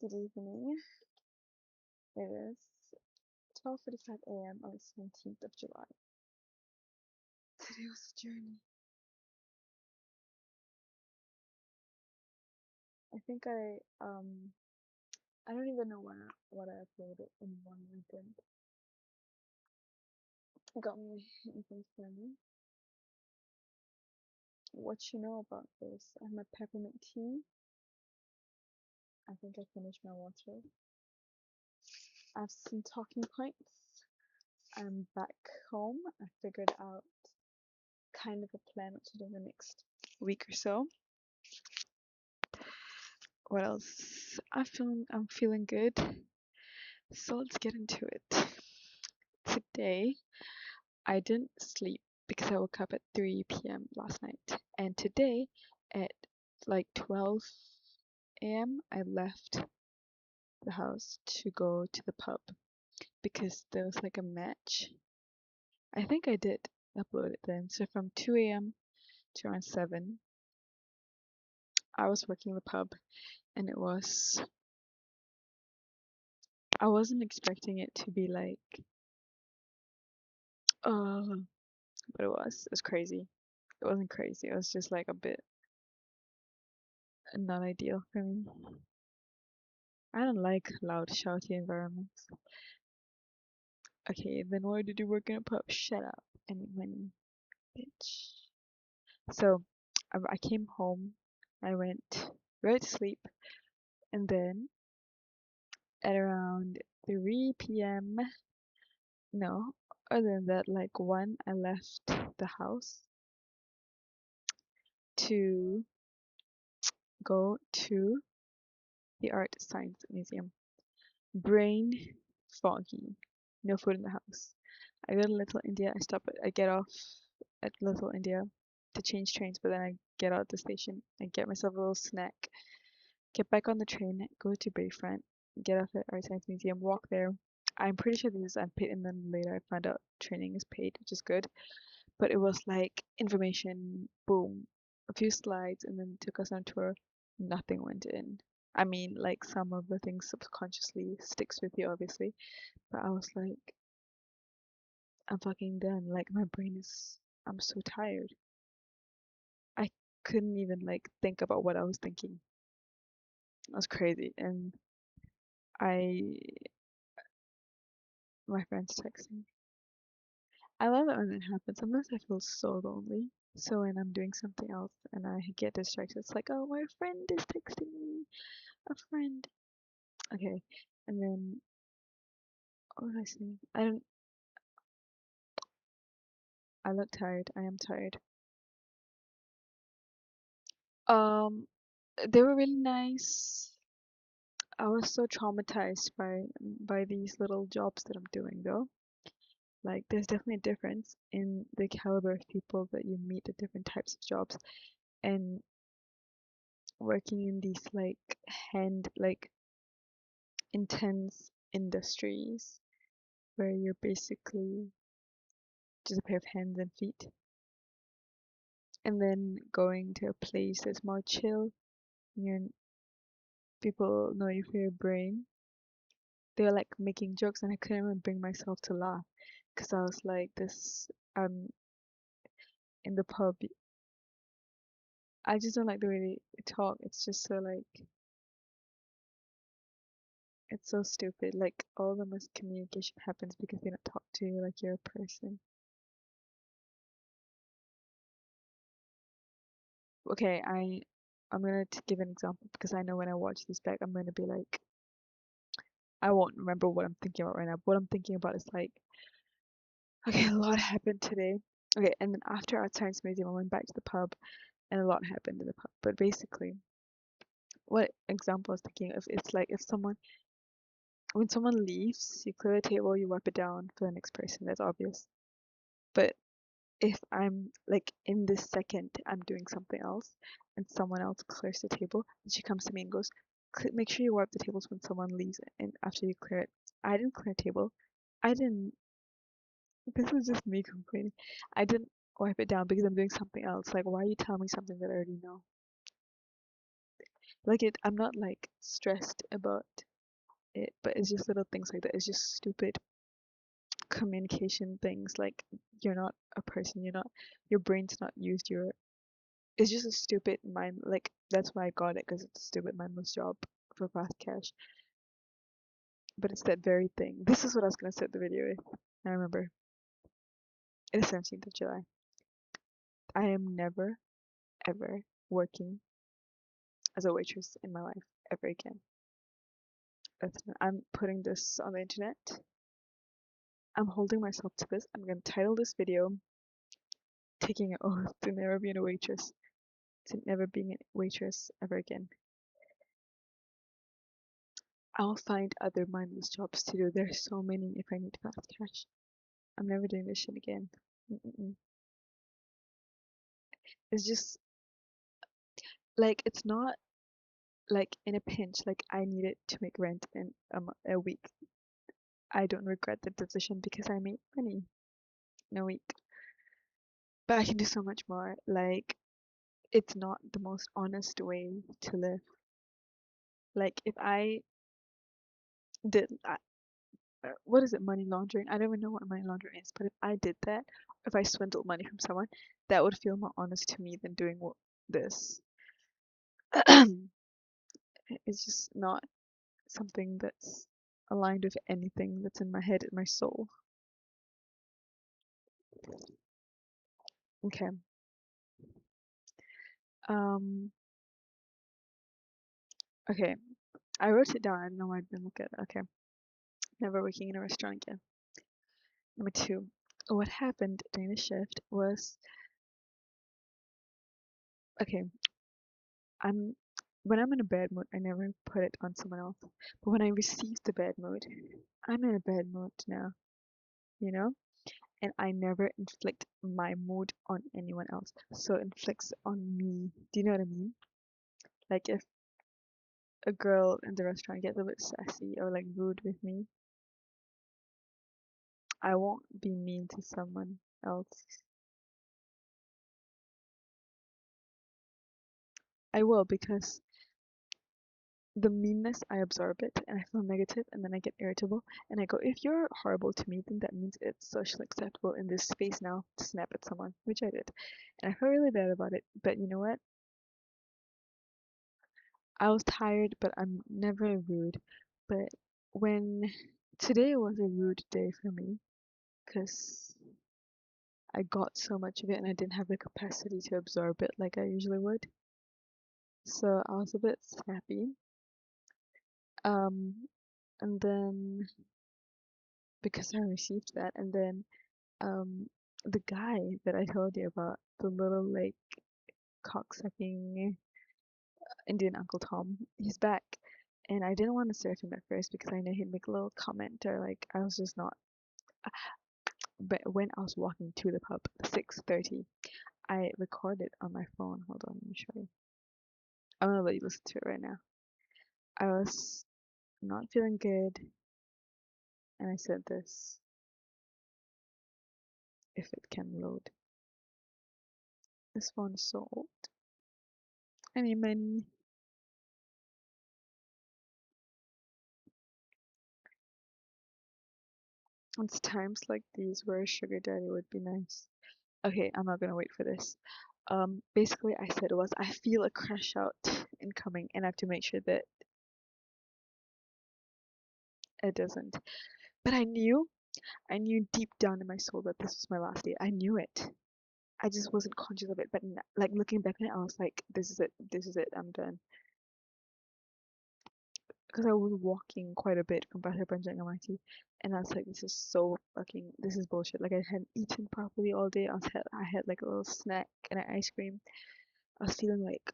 Good evening. It is 12:45 a.m. on the 17th of July. Today was a journey. I think I don't even know what I uploaded in one weekend. I got me anything funny. What you know about this? I have my peppermint tea. I think I finished my water. I have some talking points. I'm back home. I figured out kind of a plan what to do in the next week or so. What else? I'm feeling good. So let's get into it. Today I didn't sleep because I woke up at 3 p.m. last night. And today at like 12 a.m. I left the house to go to the pub because there was like a match. I think I did upload it then. So from 2 a.m. to around 7, I was working in the pub, and I wasn't expecting it to be like, but it was crazy. It wasn't crazy. It was just like a bit not ideal for me. I don't like loud, shouty environments. Okay, then why did you work in a pub? Shut up. I need money, bitch. So, I came home. I went right to sleep, and then at around 3 p.m. No, other than that, like 1, I left the house to go to the Art Science Museum. Brain foggy. No food in the house. I go to Little India. I get off at Little India to change trains, but then I get out at the station. I get myself a little snack. Get back on the train. Go to Bayfront. Get off at Art Science Museum. Walk there. I'm pretty sure this is unpaid, and then later I found out training is paid, which is good. But it was like information, boom, a few slides, and then took us on tour. Nothing went in. I mean, like some of the things subconsciously sticks with you, obviously. But I was like, I'm fucking done. Like I'm so tired. I couldn't even like think about what I was thinking. It was crazy. And I, my friend's texting. I love it when it happens. Sometimes I feel so lonely. So when I'm doing something else and I get distracted, it's like, oh, my friend is texting me. A friend. Okay. And then, what was I saying? I look tired. I am tired. Um, they were really nice. I was so traumatized by these little jobs that I'm doing though. Like there's definitely a difference in the caliber of people that you meet at different types of jobs, and working in these like intense industries where you're basically just a pair of hands and feet, and then going to a place that's more chill, and people know you for your brain. They were like making jokes, and I couldn't even bring myself to laugh because I was like, this in the pub. I just don't like the way they talk. It's just so like, it's so stupid. Like all the miscommunication happens because they don't talk to you like you're a person. Okay, I'm gonna give an example because I know when I watch this back, I'm gonna be like, I won't remember what I'm thinking about right now. But what I'm thinking about is like, okay, a lot happened today. Okay, and then after Art Science Museum, I went back to the pub, and a lot happened in the pub. But basically, what example I was thinking of, it's like if someone when someone leaves, you clear the table, you wipe it down for the next person. That's obvious. But if I'm like in this second, I'm doing something else, and someone else clears the table, and she comes to me and goes, "Make sure you wipe the tables when someone leaves, and after you clear it." I didn't clear a table. I didn't. This is just me complaining. I didn't wipe it down because I'm doing something else. Like, why are you telling me something that I already know? Like I'm not like stressed about it, but it's just little things like that. It's just stupid communication things. Like you're not a person. You're not. Your brain's not used. It's just a stupid mind. Like that's why I got it because it's a stupid mindless job for fast cash. But it's that very thing. This is what I was gonna start the video with. I remember. It's 17th of July. I am never ever working as a waitress in my life ever again. I'm putting this on the internet. I'm holding myself to this. I'm gonna title this video "Taking an Oath to Never Being a Waitress." To never being a waitress ever again. I'll find other mindless jobs to do. There's so many if I need fast cash. I'm never doing this shit again. Mm-mm-mm. It's just like it's not like in a pinch. Like I need it to make rent in a week. I don't regret the decision because I made money in a week. But I can do so much more. Like it's not the most honest way to live. Like if I did what is it, money laundering? I don't even know what money laundering is, but if I did that, if I swindled money from someone, that would feel more honest to me than doing this. It's just not something that's aligned with anything that's in my head and my soul. Okay. Um. Okay. I wrote it down. I don't know why I didn't look at it. Okay. Never working in a restaurant again. Number two. What happened during the shift was okay. I'm when I'm in a bad mood, I never put it on someone else. But when I receive the bad mood, I'm in a bad mood now, you know? And I never inflict my mood on anyone else. So it inflicts on me. Do you know what I mean? Like if a girl in the restaurant gets a bit sassy or like rude with me, I won't be mean to someone else. I will because the meanness, I absorb it and I feel negative and then I get irritable and I go, if you're horrible to me, then that means it's socially acceptable in this space now to snap at someone, which I did. And I felt really bad about it. But you know what? I was tired, but I'm never rude. But when today was a rude day for me because I got so much of it and I didn't have the capacity to absorb it like I usually would. So I was a bit snappy. Um, and then because I received that, and then the guy that I told you about, the little like cocksucking Indian Uncle Tom, he's back. And I didn't want to serve him at first because I know he'd make a little comment or like I was just not. But when I was walking to the pub, 6:30, I recorded on my phone. Hold on, let me show you. I'm gonna let you listen to it right now. I was not feeling good, and I said this. If it can load. This phone is so old. Anyway, it's times like these where a sugar daddy would be nice. Okay, I'm not gonna wait for this. Basically I said was I feel a crash out incoming and I have to make sure that it doesn't. But I knew deep down in my soul that this was my last day. I knew it. I just wasn't conscious of it. But like looking back on it, I was like, this is it. This is it. I'm done. Because I was walking quite a bit from Pasir Panjang MRT, and I was like, this is bullshit. Like I hadn't eaten properly all day. I had like a little snack and an ice cream. I was feeling like,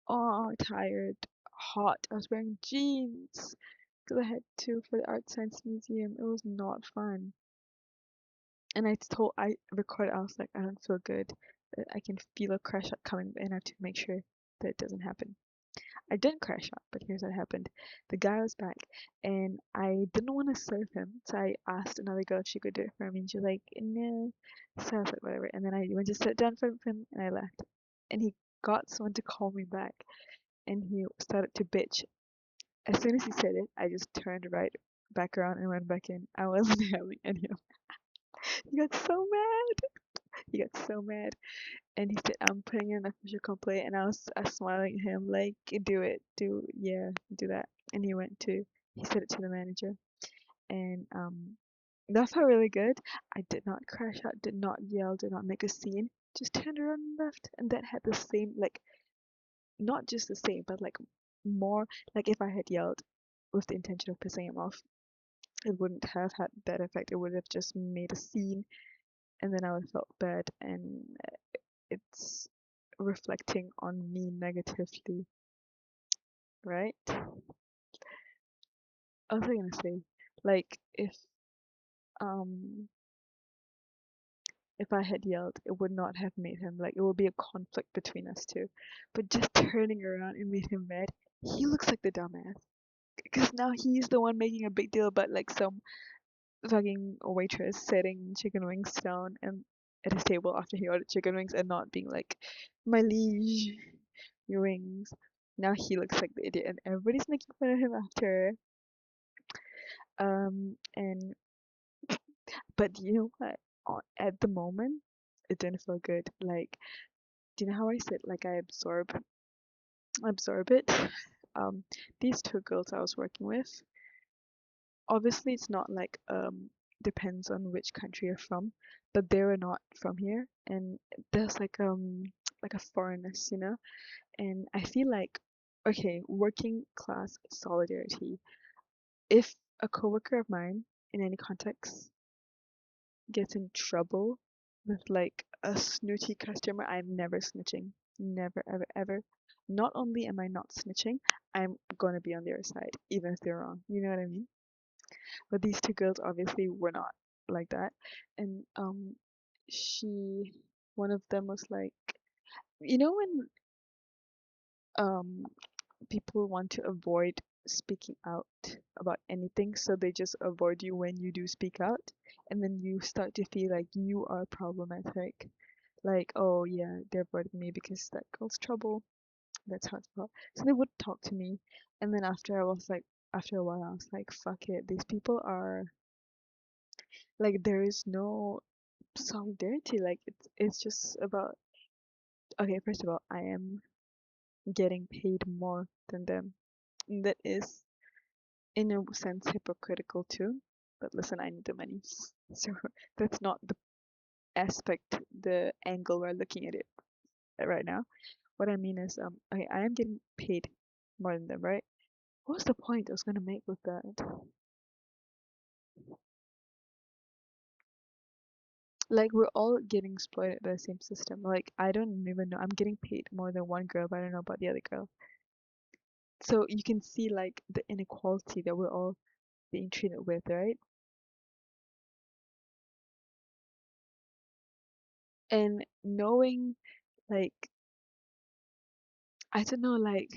oh, tired, hot. I was wearing jeans because I had to for the Art Science Museum. It was not fun. And I recorded. I was like, I don't feel good. I can feel a crash out coming, and I have to make sure that it doesn't happen. I didn't crash out, but here's what happened. The guy was back, and I didn't want to serve him, so I asked another girl if she could do it for me, and she was like, no. So I was like, whatever. And then I went to sit down for him, and I left. And he got someone to call me back. and he started to bitch. As soon as he said it, I just turned right back around and went back in. I wasn't having any of it. He got so mad. He got so mad. And he said, I'm putting in an official complaint. And I was smiling at him, like, do it. Do that. And he said it to the manager. And that felt really good. I did not crash out, did not yell, did not make a scene. Just turned around and left. And that had the same, like, not just the same, but like more, like if I had yelled with the intention of pissing him off, it wouldn't have had that effect. It would have just made a scene, and then I would have felt bad, and it's reflecting on me negatively, right? I was gonna say, like, um if I had yelled, it would not have made him, like, it would be a conflict between us two. But just turning around and made him mad, he looks like the dumbass. Because now he's the one making a big deal about like some fucking waitress setting chicken wings down and at his table after he ordered chicken wings and not being like, my liege, your wings. Now he looks like the idiot and everybody's making fun of him after. And but you know what? At the moment, it didn't feel good. Like, do you know how I said like I absorb it? Um, these two girls I was working with, obviously it's not like depends on which country you're from, but they were not from here, and there's like a foreignness, you know. And I feel like, okay, working class solidarity. If a coworker of mine in any context gets in trouble with like a snooty customer, I'm never snitching. Never, ever, ever. Not only am I not snitching, I'm gonna be on their side, even if they're wrong. You know what I mean? But these two girls obviously were not like that. And she one of them was like, you know when um people want to avoid speaking out about anything, so they just avoid you when you do speak out, and then you start to feel like you are problematic. Like, oh yeah, they're avoiding me because that girl's trouble. That's how it's about. So they would talk to me, and then after a while, I was like, fuck it, these people are like, there is no solidarity. Like, it's just about, okay, first of all, I am getting paid more than them. And that is in a sense hypocritical too. But listen, I need the money. So that's not the the angle we're looking at it right now. What I mean is, okay, I am getting paid more than them, right? What was the point I was gonna make with that? Like, we're all getting exploited by the same system. Like, I don't even know. I'm getting paid more than one girl, but I don't know about the other girl. So you can see like the inequality that we're all being treated with, right? And knowing, like, I don't know, like,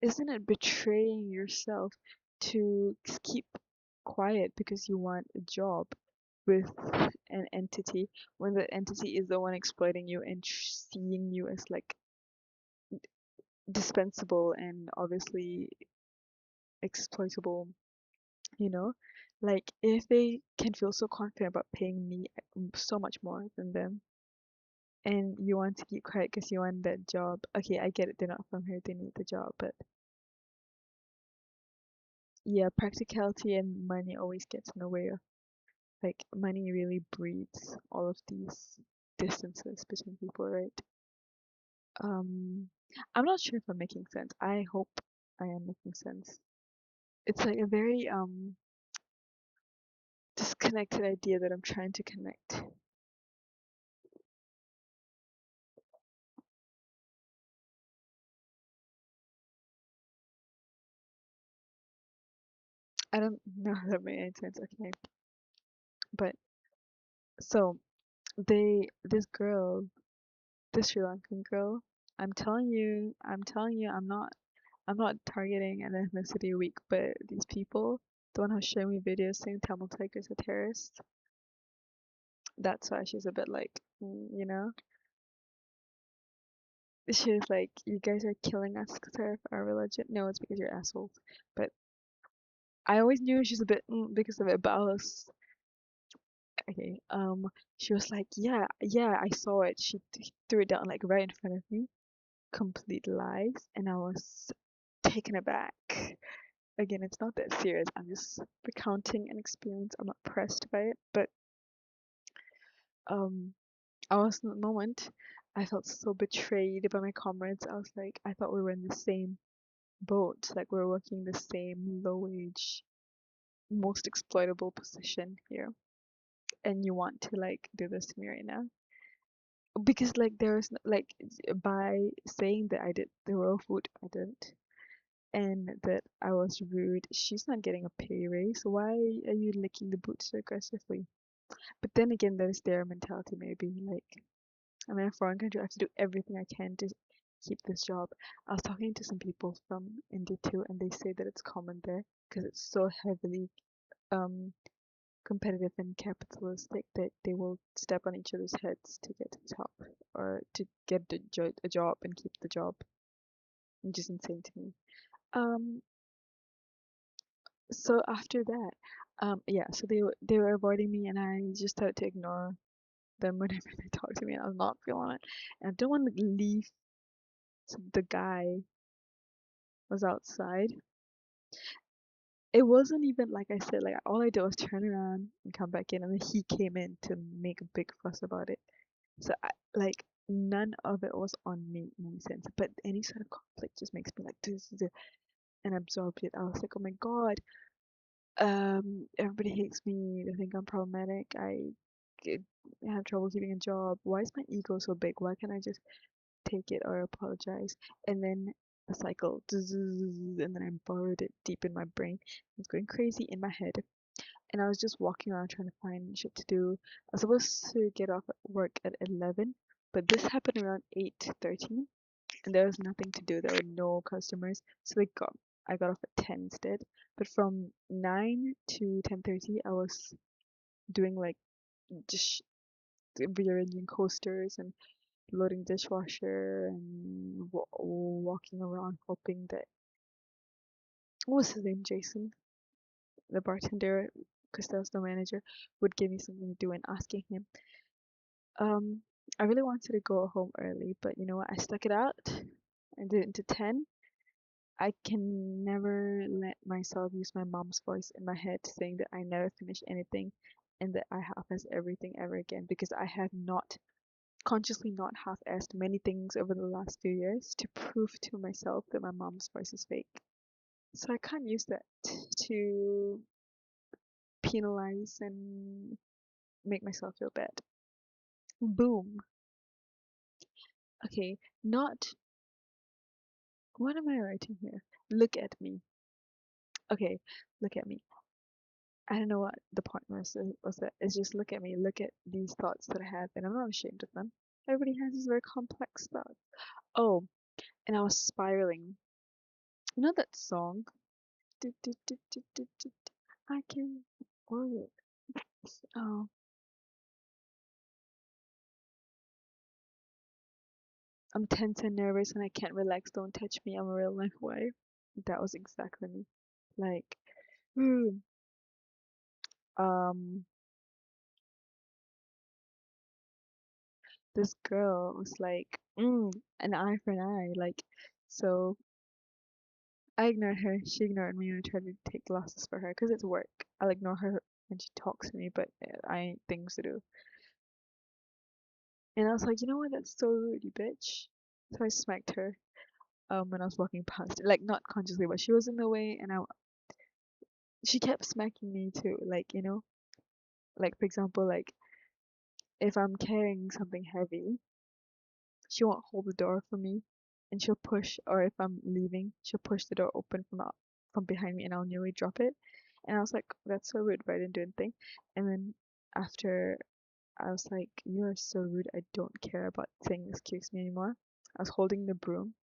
isn't it betraying yourself to keep quiet because you want a job with an entity when the entity is the one exploiting you and seeing you as like dispensable and obviously exploitable, you know? Like, if they can feel so confident about paying me so much more than them, and you want to keep quiet because you want that job. Okay, I get it, they're not from here, they need the job, but yeah, practicality and money always gets in the way of, like, money really breeds all of these distances between people, right? Um, I'm not sure if I'm making sense. I hope I am making sense. It's like a very disconnected idea that I'm trying to connect. I don't know how that made any sense. Okay, but so this girl, this Sri Lankan girl, I'm not targeting an ethnicity week, but these people, the one who's showing me videos saying Tamil Tigers are terrorists, that's why she's a bit like, you know? she was like, "You guys are killing us because of our religion." No, it's because you're assholes. But I always knew she's a bit because of it, but I was okay. She was like, "Yeah, yeah, I saw it." She threw it down like right in front of me. Complete lies, and I was taken aback. Again, it's not that serious. I'm just recounting an experience. I'm not pressed by it, but um, I was in the moment. I felt so betrayed by my comrades. I was like, I thought we were in the same boat, like we were working the same low wage, most exploitable position here, and you want to like do this to me right now? Because like there's like by saying that I did the raw food, I didn't, and that I was rude. She's not getting a pay raise. Why are you licking the boots so aggressively? But then again, that is their mentality, maybe. Like, I'm in a foreign country. I have to do everything I can to keep this job. I was talking to some people from India too, and they say that it's common there because it's so heavily um, competitive and capitalistic that they will step on each other's heads to get to the top or to get a job and keep the job, which is insane to me. Um, so after that, yeah, so they were avoiding me, and I just started to ignore them whenever they talk to me, and I was not feeling it. And I don't want to leave. So the guy was outside. It wasn't even like I said, like all I did was turn around and come back in, and then he came in to make a big fuss about it. So like none of it was on me in any sense, but any sort of conflict just makes me like this, and absorb it. I was like, oh my god, everybody hates me. They think I'm problematic. G- have trouble keeping a job. Why is my ego so big? Why can't I just take it or apologize? And then the cycle, and then I borrowed it deep in my brain. It was going crazy in my head, and I was just walking around trying to find shit to do. I was supposed to get off at work at 11, but this happened around 8:30, and there was nothing to do. There were no customers, so I got off at 10 instead. But from 9 to 10:30, I was doing like just rearranging coasters and loading dishwasher and walking around hoping that what was his name, Jason, the bartender, because there was no manager, would give me something to do, and asking him. Um, I really wanted to go home early, but you know what? I stuck it out. I did it into 10. I can never let myself use my mom's voice in my head saying that I never finish anything and that I half-ass everything ever again, because I have not consciously not half-assed many things over the last few years to prove to myself that my mom's voice is fake. So I can't use that to penalize and make myself feel bad. Boom. Okay, not what am I writing here? Look at me. Okay, look at me. I don't know what the point was that. It's just look at me, look at these thoughts that I have, and I'm not ashamed of them. Everybody has these very complex thoughts. Oh, and I was spiraling. You know that song? Do, do, do, do, do, do, do. I can. Oh, oh, I'm tense and nervous and I can't relax. Don't touch me. I'm a real life wife. That was exactly me. Like, mm, um, this girl was like, an eye for an eye. Like, so I ignored her. She ignored me, and I tried to take losses for her because it's work. I'll ignore her when she talks to me, but I ain't things to do. And I was like, you know what? That's so rude, you bitch. So I smacked her when I was walking past, like not consciously, but she was in the way, and she kept smacking me too. Like like for example, like if I'm carrying something heavy, she won't hold the door for me, and she'll push, or if I'm leaving, she'll push the door open from behind me, and I'll nearly drop it. And I was like, that's so rude, but I didn't do anything. And then after, I was like, you are so rude. I don't care about saying excuse me anymore. I was holding the broom.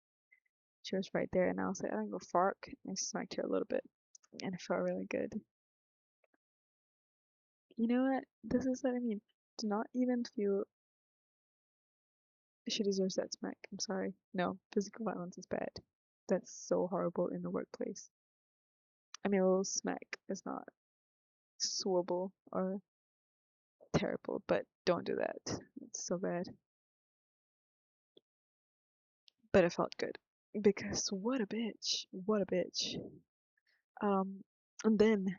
She was right there, and I was like, I don't go fark. And I smacked her a little bit, and it felt really good. You know what? This is what I mean. Do not even feel She deserves that smack. I'm sorry. No, physical violence is bad. That's so horrible in the workplace. I mean, a little smack is not swable or terrible, but don't do that. It's so bad. But it felt good because what a bitch. What a bitch. Um, and then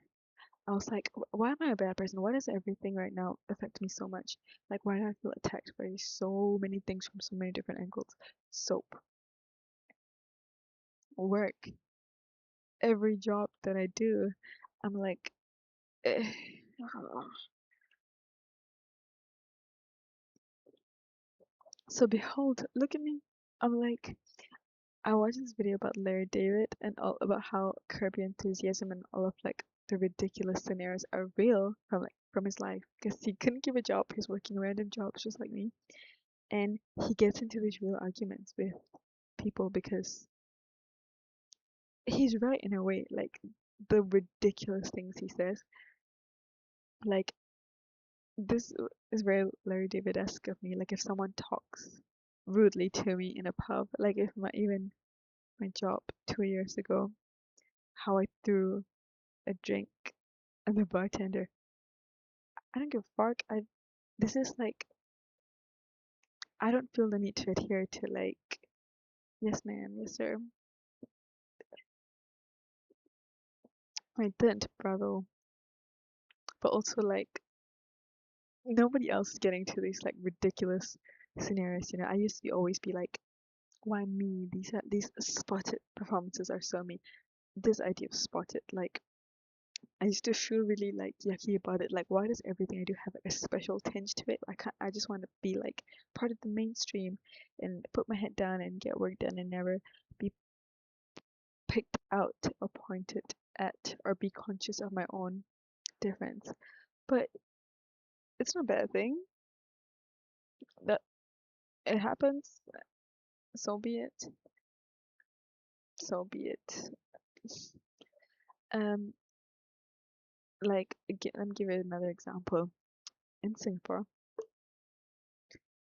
I was like, why am I a bad person? Why does everything right now affect me so much? Like, why do I feel attacked by so many things from so many different angles? Soap, work, every job that I do, I'm like, eh. So behold, look at me. I'm like, I watched this video about Larry David and all about how Curb Your Enthusiasm and all of like the ridiculous scenarios are real from his life because he couldn't give a job. He's working random jobs just like me, and he gets into these real arguments with people because he's right in a way. Like the ridiculous things he says, like this is very Larry David-esque of me. Like if someone talks rudely to me in a pub, like if even my job 2 years ago, how I threw a drink at the bartender. I don't give a fuck. This is like I don't feel the need to adhere to like yes ma'am, yes sir. I didn't, bravo. But also like nobody else is getting to these like ridiculous scenarios. You know, I used to always be like, why me? These spotted performances are so me. This idea of spotted, like I used to feel really like yucky about it. Like, why does everything I do have like a special tinge to it? I can't. I just want to be like part of the mainstream and put my head down and get work done and never be picked out or pointed at or be conscious of my own difference. But it's not a bad thing that it happens. So be it. So be it. Um, like let me give you another example. In Singapore,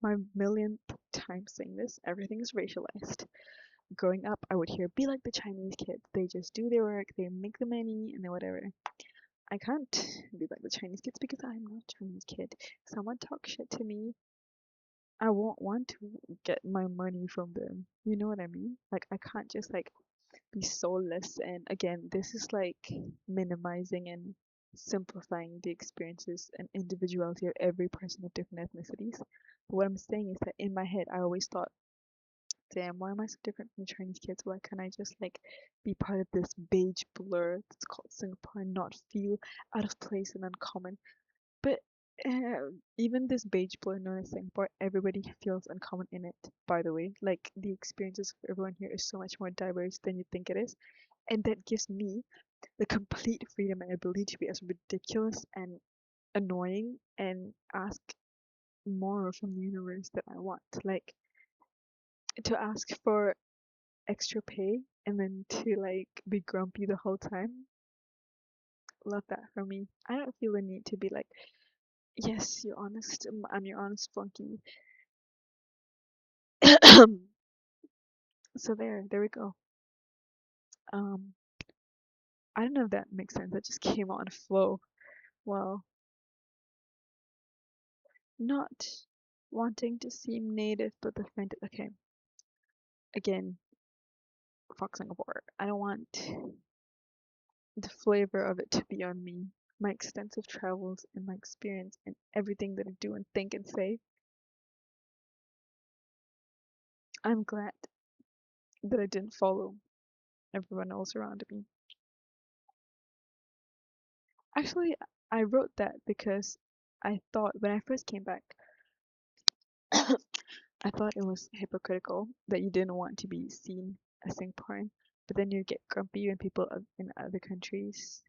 my millionth time saying this, everything is racialized. Growing up, I would hear, be like the Chinese kids. They just do their work, they make the money, and then whatever. I can't be like the Chinese kids because I'm not a Chinese kid. If someone talks shit to me, I won't want to get my money from them. You know what I mean? Like, I can't just like be soulless. And again, this is like minimizing and simplifying the experiences and individuality of every person of different ethnicities. But what I'm saying is that in my head, I always thought, damn, why am I so different from Chinese kids? Why can't I just like be part of this beige blur that's called Singapore and not feel out of place and uncommon? But even this beige blur known as Singapore, everybody feels uncommon in it, by the way. Like the experiences of everyone here is so much more diverse than you think it is. And that gives me the complete freedom and ability to be as ridiculous and annoying and ask more from the universe that I want. Like to ask for extra pay and then to like be grumpy the whole time. Love that for me. I don't feel the need to be like, yes, you're honest. I'm your honest flunky. So there we go. Um, I don't know if that makes sense. That just came on flow. Well, not wanting to seem native but offended. Okay, again, fuck Singapore. I don't want the flavor of it to be on me. My extensive travels and my experience and everything that I do and think and say. I'm glad that I didn't follow everyone else around me. Actually, I wrote that because I thought when I first came back, I thought it was hypocritical that you didn't want to be seen as Singaporean, but then you get grumpy when people in other countries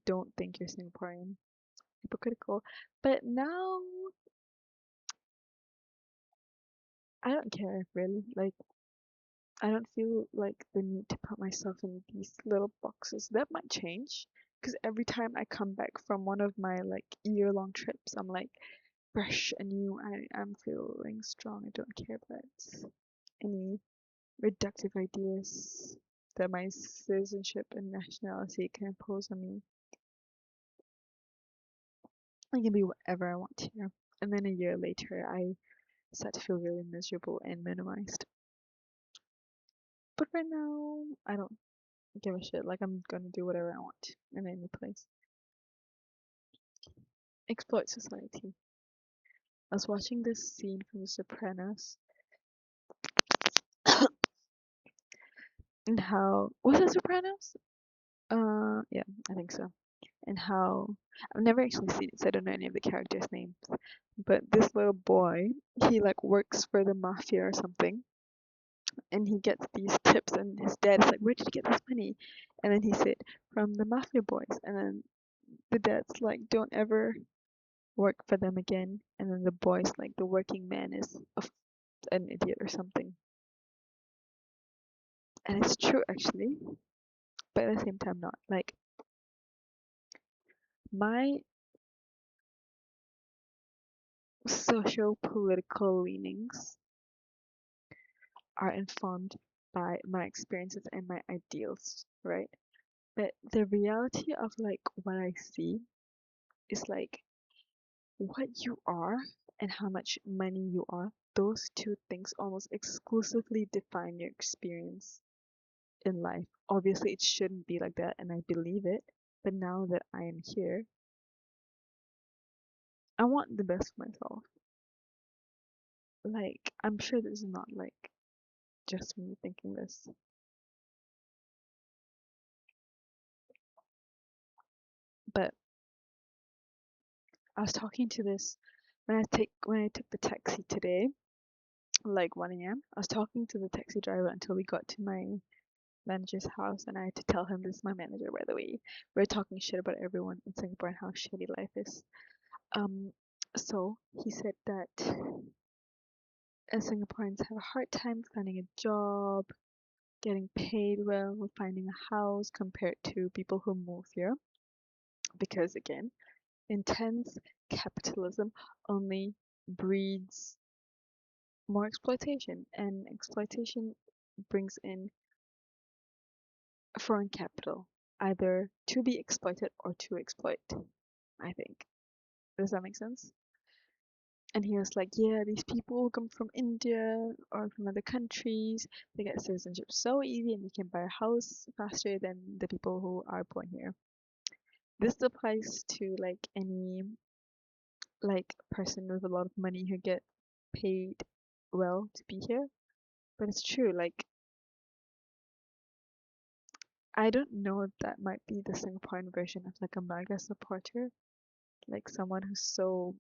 don't think you're Singaporean. Hypocritical. But now I don't care really. Like I don't feel like the need to put myself in these little boxes. That might change because every time I come back from one of my like year-long trips, I'm like, fresh and new. I'm feeling strong. I don't care about any reductive ideas that my citizenship and nationality can impose on me. I can be whatever I want here. And then a year later, I start to feel really miserable and minimized. But right now, I don't give a shit. Like, I'm gonna do whatever I want in any place. Exploit society. I was watching this scene from The Sopranos, and how was it Sopranos? Yeah, I think so. And how I've never actually seen it, so I don't know any of the characters' names. But this little boy, he like works for the mafia or something, and he gets these tips, and his dad is like, "Where did you get this money?" And then he said, "From the mafia boys." And then the dad's like, "Don't ever work for them again." And then the boy's like, "The working man is an idiot or something." And it's true actually, but at the same time not. Like my socio-political leanings are informed by my experiences and my ideals, right? But the reality of like what I see is like what you are and how much money you are. Those two things almost exclusively define your experience in life. Obviously, it shouldn't be like that, and I believe it. But now that I am here, I want the best for myself. Like, I'm sure this is not like just me thinking this, but I was talking to this when I took the taxi today, like 1 a.m. I was talking to the taxi driver until we got to my manager's house, and I had to tell him this is my manager, by the way. We're talking shit about everyone in Singapore and how shitty life is. Um, so he said that Singaporeans have a hard time finding a job, getting paid well, finding a house compared to people who move here, because again, intense capitalism only breeds more exploitation, and exploitation brings in foreign capital, either to be exploited or to exploit, I think. Does that make sense? And he was like, yeah, these people who come from India or from other countries, they get citizenship so easy and they can buy a house faster than the people who are born here. This applies to like any like person with a lot of money who get paid well to be here. But it's true, like I don't know if that might be the Singaporean version of like a MAGA supporter, like someone who's so,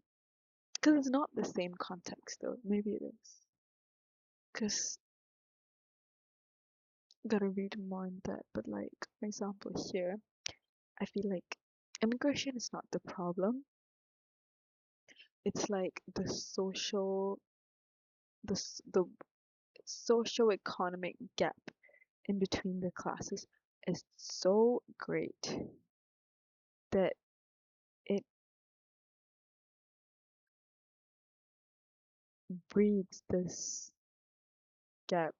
because it's not the same context though. Maybe it is, because gotta read more in that. But like for example here, I feel like immigration is not the problem. It's like the social economic gap in between the classes is so great that it breeds this gap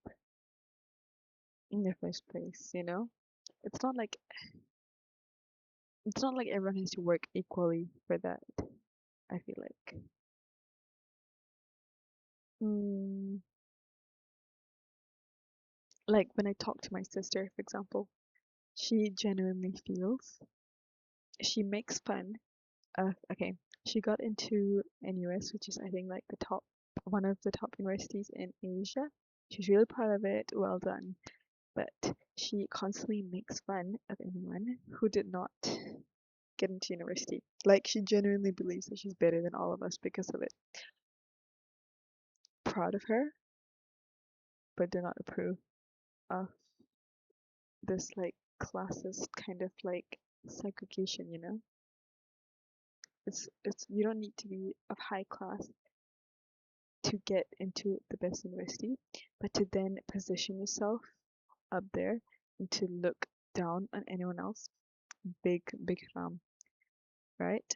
in the first place, you know? It's not like everyone has to work equally for that, I feel like. Mm, like when I talk to my sister, for example, she genuinely feels she makes fun of, okay, she got into NUS, which is I think like the top one of the top universities in Asia. She's really proud of it, well done. But she constantly makes fun of anyone who did not get into university. Like she genuinely believes that she's better than all of us because of it. Proud of her, but do not approve of this like classist kind of like segregation, you know? It's you don't need to be of high class to get into the best university, but to then position yourself up there and to look down on anyone else, big haram, right?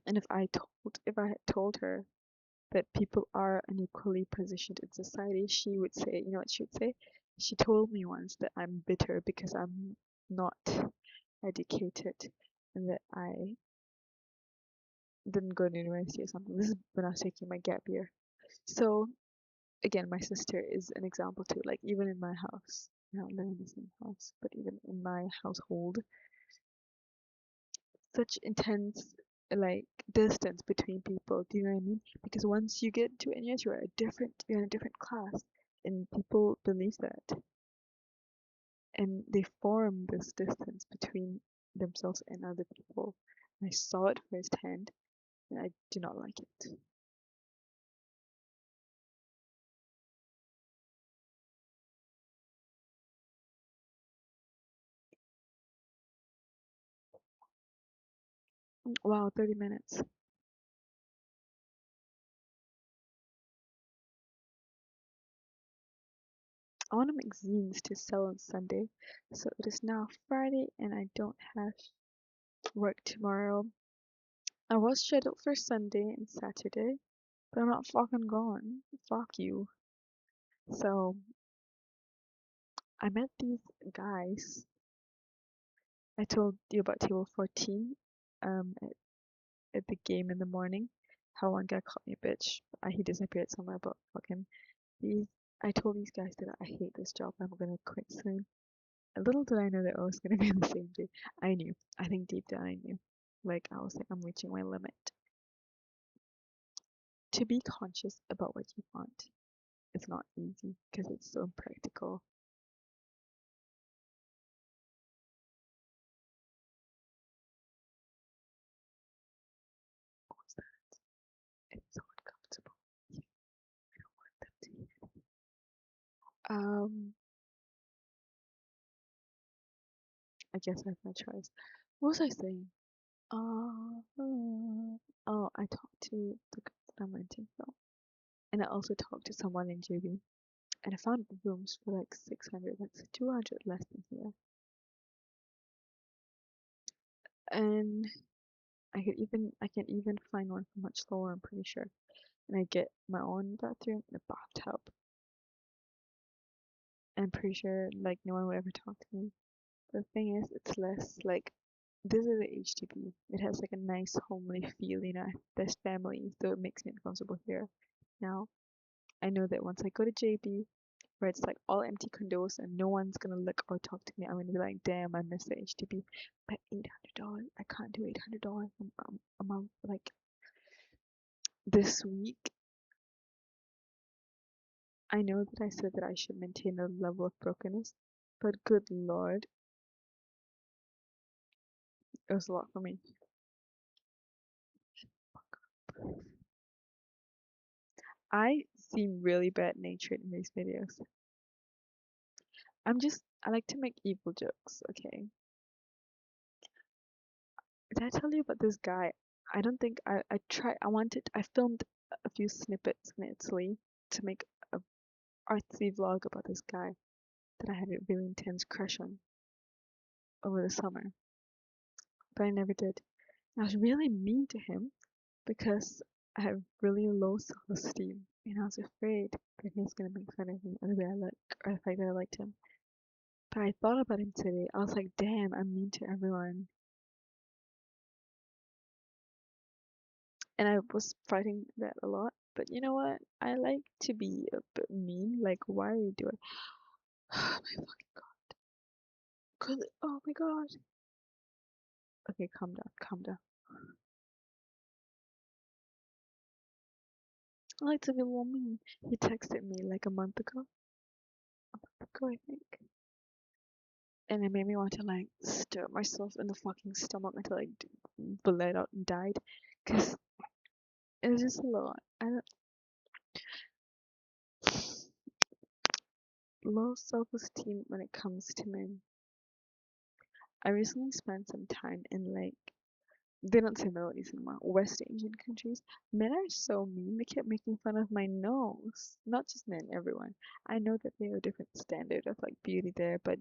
And if I had told her that people are unequally positioned in society, she would say, you know what she would say? She told me once that I'm bitter because I'm not educated and that I didn't go to university or something. This is when I was taking my gap year. So again, my sister is an example too. Like even in my house, I don't live in the same house, but even in my household, such intense like distance between people. Do you know what I mean? Because once you get to NUS, you're in a different class, and people believe that, and they form this distance between themselves and other people. I saw it firsthand, and I do not like it. Wow, 30 minutes. I want to make zines to sell on Sunday, so it is now Friday and I don't have work tomorrow. I was scheduled for Sunday and Saturday, but I'm not fucking gone. Fuck you. So I met these guys. I told you about table 14 at the game in the morning. How one guy called me a bitch. He disappeared somewhere, but fuck him. These, I told these guys that I hate this job. I'm gonna quit soon. Little did I know that I was gonna be in the same day. I knew. I think deep down I knew. Like I was like, I'm reaching my limit. To be conscious about what you want is not easy because it's so impractical. What was that? It's so uncomfortable. I don't want them to hear. I guess I have no choice. What was I saying? Oh, I talked to the guy that I'm renting from, and I also talked to someone in JB, and I found rooms for like 600. That's 200 less than here, and I can even find one for much lower. I'm pretty sure, and I get my own bathroom and a bathtub. I'm pretty sure like no one would ever talk to me. The thing is, it's less like this is a HDB. It has like a nice homely feel, you know. There's family, so it makes me uncomfortable here. Now, I know that once I go to JB, where it's like all empty condos and no one's gonna look or talk to me, I'm gonna be like, damn, I miss the HDB. But $800, I can't do $800 a month. Like this week, I know that I said that I should maintain a level of brokenness, but good lord, it was a lot for me. I seem really bad natured in these videos. I like to make evil jokes, okay? Did I tell you about this guy? I don't think I filmed a few snippets in Italy to make a artsy vlog about this guy that I had a really intense crush on over the summer, but I never did. I was really mean to him because I have really low self-esteem and I was afraid that he was gonna make fun of me or the way I look or the fact that I liked him. But I thought about him today. I was like, damn, I'm mean to everyone. And I was fighting that a lot. But you know what? I like to be a bit mean. Like, why are you doing? Oh my fucking god. Oh my god. Okay, calm down, calm down. I like to be a little mean. He texted me like a month ago, I think. And it made me want to like stir myself in the fucking stomach until I bled out and died. Cause it was just a lot. I don't, low self-esteem when it comes to men. I recently spent some time in like they don't say Middle East anymore. West Asian countries. Men are so mean. They kept making fun of my nose. Not just men, everyone. I know that they have a different standard of like beauty there, but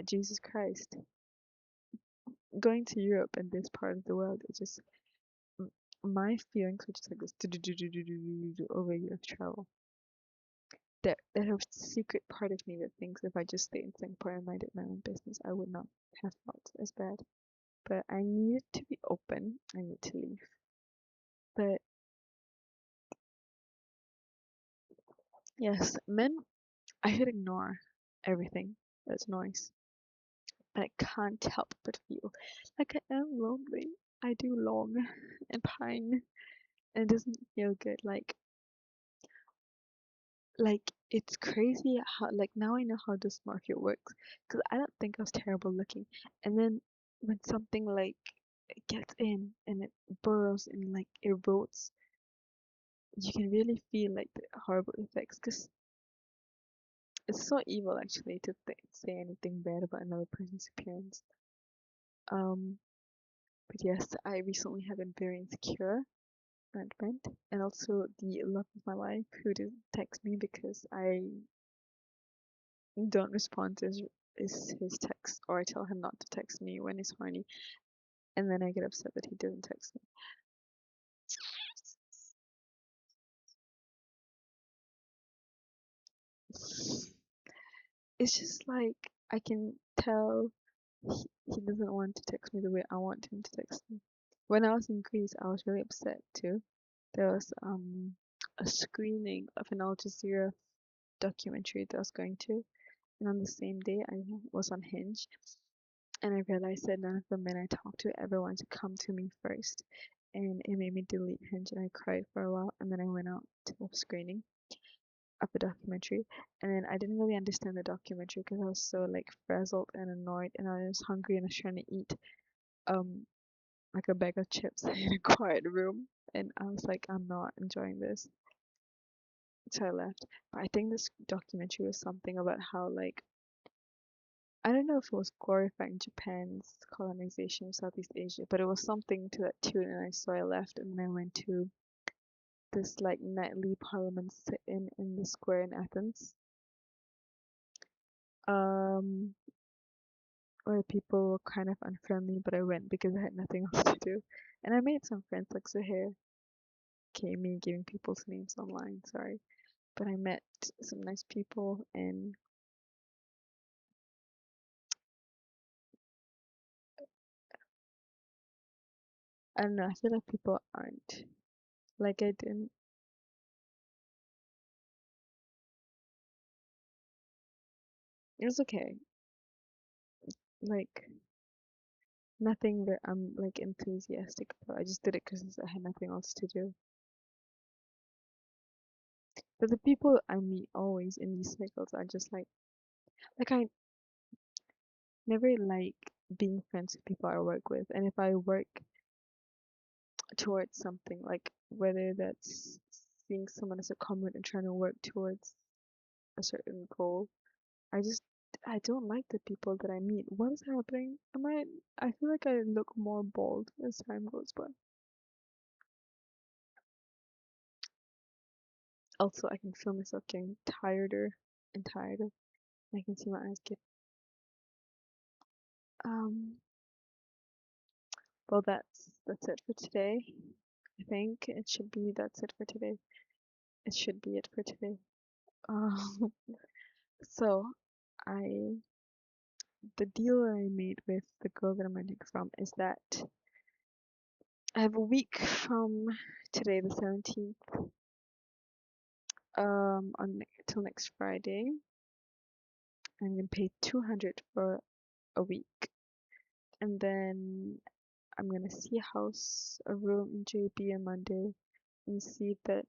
Jesus Christ, going to Europe and this part of the world, it just my feelings were just like this over years travel. There's a secret part of me that thinks if I just stayed in Singapore and minded my own business, I would not have felt as bad. But I needed to be open. I need to leave. But yes, men, I should ignore everything that's noise. But I can't help but feel like I am lonely. I do long and pine, and it doesn't feel good. Like it's crazy how like now I know how dysmorphia works because I don't think I was terrible looking, and then when something like gets in and it burrows and like erodes, you can really feel like the horrible effects because it's so evil actually to say anything bad about another person's appearance. Um, but yes, I recently have been very insecure around men, and also the love of my life who didn't text me because I don't respond to his text, or I tell him not to text me when he's horny, and then I get upset that he doesn't text me. It's just like I can tell he doesn't want to text me the way I want him to text me. When I was in Greece, I was really upset too. There was a screening of an Al Jazeera documentary that I was going to, and on the same day I was on Hinge, and I realized that none of the men I talked to ever wanted to come to me first, and it made me delete Hinge, and I cried for a while, and then I went out to the screening of the documentary, and then I didn't really understand the documentary because I was so like frazzled and annoyed, and I was hungry and I was trying to eat um like a bag of chips in a quiet room, and I was like, I'm not enjoying this, so I left. But I think this documentary was something about how like I don't know if it was glorifying Japan's colonization of Southeast Asia, but it was something to that tune, and I left, and then I went to this like nightly parliament sit-in in the square in Athens. Um, where people were kind of unfriendly, but I went because I had nothing else to do. And I made some friends like Zuhair. Okay, me giving people's names online, sorry. But I met some nice people, and I don't know, I feel like people aren't. Like I didn't, it was okay. Like nothing that I'm like enthusiastic about. I just did it because I had nothing else to do. But the people I meet always in these cycles are just like I never like being friends with people I work with. And if I work towards something, like whether that's seeing someone as a comrade and trying to work towards a certain goal, I just I don't like the people that I meet. What is happening? I feel like I look more bold as time goes by. Also, I can feel myself getting tireder and tireder. I can see my eyes get um well that's it for today. I think it should be that's it for today. It should be it for today. Um so I the deal that I made with the girl that I'm renting from is that I have a week from today, the 17th, on till next Friday. I'm gonna pay 200 for a week, and then I'm gonna see a house, a room in JB on Monday, and see if that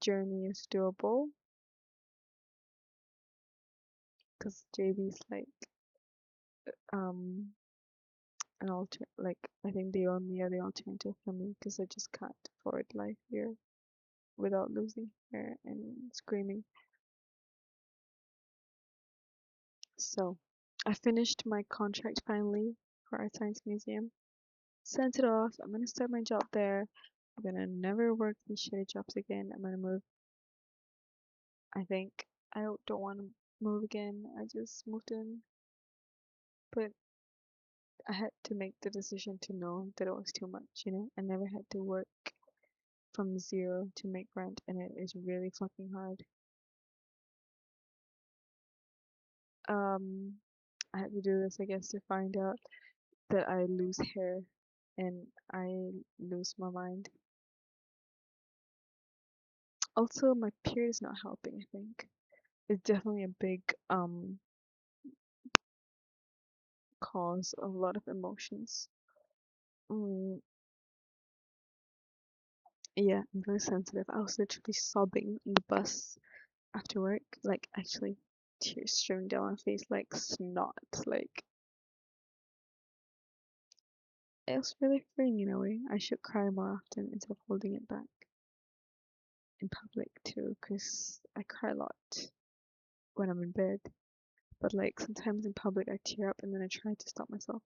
journey is doable. Cause JB is like um an like I think they only are the alternative for me because I just can't afford life here without losing hair and screaming. So I finished my contract finally for Art Science Museum. Sent it off. I'm gonna start my job there. I'm gonna never work these shitty jobs again. I'm gonna move. I think I don't want to move again. I just moved in, but I had to make the decision to know that it was too much, you know? I never had to work from zero to make rent, and it is really fucking hard. Um, I had to do this, I guess, to find out that I lose hair and I lose my mind. Also, my period is not helping, I think. It's definitely a big cause of a lot of emotions. Mm, yeah, I'm very sensitive. I was literally sobbing in the bus after work, like actually tears streaming down my face like snot. Like it was really freeing in a way. I should cry more often instead of holding it back in public too, because I cry a lot when I'm in bed. But like sometimes in public I tear up and then I try to stop myself.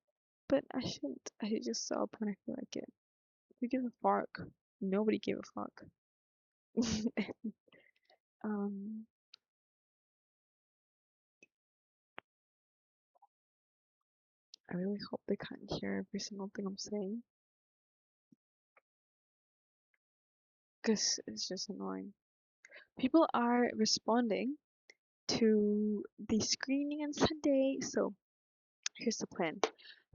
But I shouldn't. I should just sob when I feel like it. Who gives a fuck? Nobody gave a fuck. um, I really hope they can't hear every single thing I'm saying, because it's just annoying. People are responding to the screening on Sunday, so here's the plan.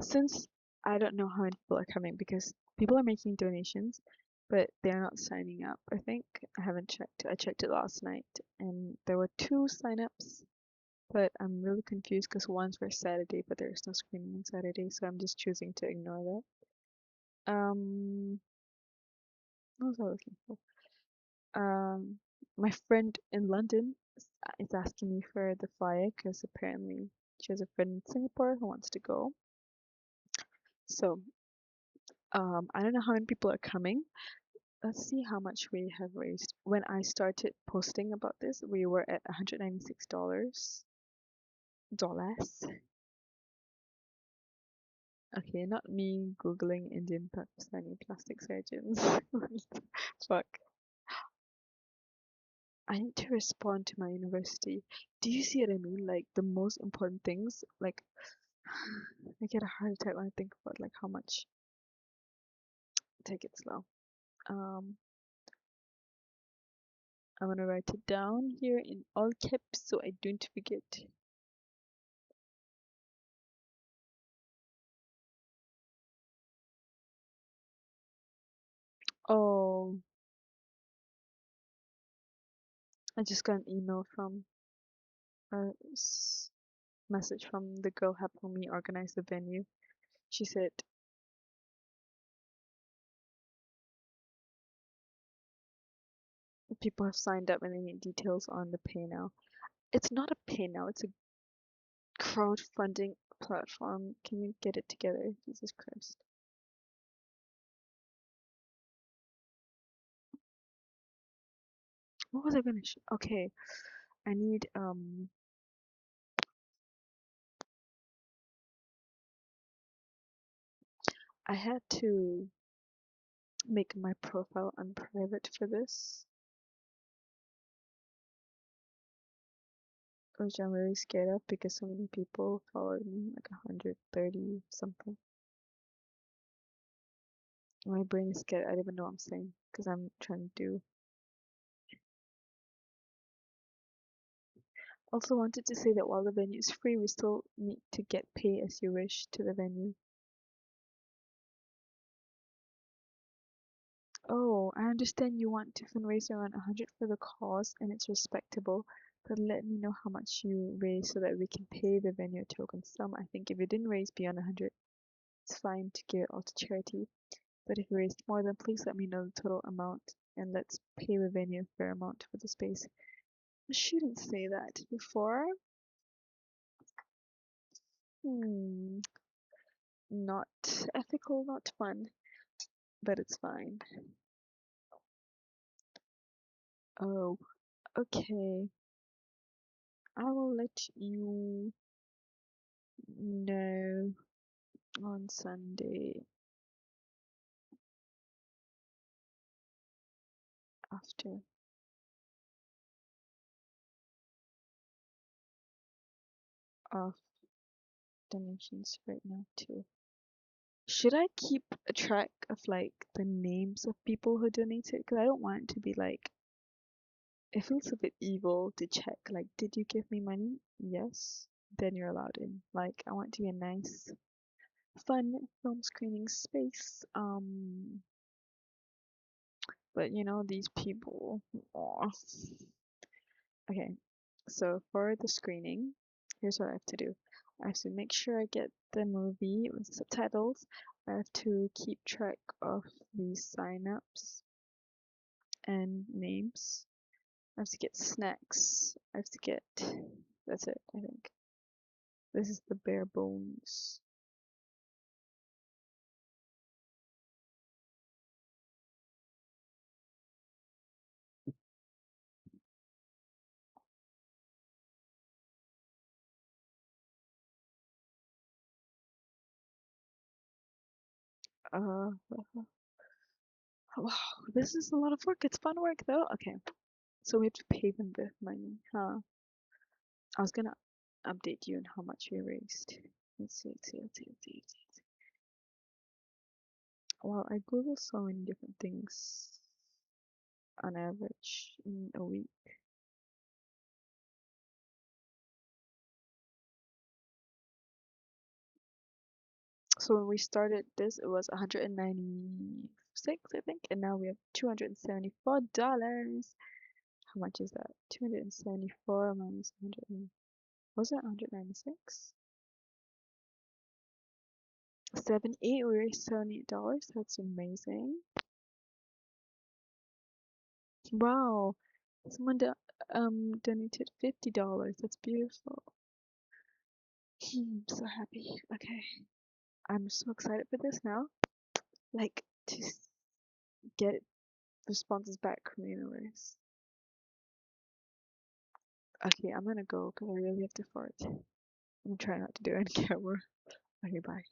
Since I don't know how many people are coming because people are making donations, but they're not signing up. I think I haven't checked. I checked it last night, and there were 2 signups, but I'm really confused because one's for Saturday, but there's no screening on Saturday, so I'm just choosing to ignore that. What was I looking for? My friend in London is asking me for the flyer because apparently she has a friend in Singapore who wants to go. So, I don't know how many people are coming. Let's see how much we have raised. When I started posting about this, we were at $196. Dollars. Okay, not me googling Indian Pakistani plastic surgeons. Fuck. I need to respond to my university. Do you see what I mean? Like the most important things, like I get a heart attack when I think about like how much. Take it slow. Um, I'm gonna write it down here in all caps so I don't forget. Oh, I just got an email from a message from the girl helping me organize the venue. She said, people have signed up and they need details on the pay now. It's not a pay now, it's a crowdfunding platform. Can you get it together? Jesus Christ. What was I gonna okay, I need I had to make my profile unprivate for this, which I'm really scared of because so many people followed me, like 130 something. My brain is scared. I don't even know what I'm saying because I'm trying to do. Also wanted to say that while the venue is free, we still need to get pay as you wish to the venue. Oh, I understand you want to fundraise around 100 for the cause, and it's respectable, but let me know how much you raise so that we can pay the venue a token sum. I think if you didn't raise beyond 100, it's fine to give it all to charity, but if you raised more, then please let me know the total amount, and let's pay the venue a fair amount for the space. I shouldn't say that before. Hmm, not ethical, not fun, but it's fine. Oh, okay. I will let you know on Sunday after of donations right now too. Should I keep a track of like the names of people who donated? Because I don't want it to be like, it feels a bit evil to check. Like, did you give me money? Yes. Then you're allowed in. Like, I want it to be a nice, fun film screening space. But you know, these people. Aw. Okay, so for the screening, here's what I have to do. I have to make sure I get the movie with subtitles. I have to keep track of the sign-ups and names. I have to get snacks. I have to get. That's it, I think. This is the bare bones. Uh, wow, this is a lot of work. It's fun work though. Okay, so we have to pay them the money, huh? I was gonna update you on how much we raised. Let's see. Well, I Google so many different things on average in a week. So when we started this, it was 196, I think, and now we have $274. How much is that? 274 minus 100. Was it 196? 78. We raised $78. That's amazing. Wow. Someone donated $50. That's beautiful. I'm so happy. Okay. I'm so excited for this now. Like, to get responses back from the universe. Okay, I'm gonna go because I really have to fart. I'm trying not to do it on camera. Okay, bye.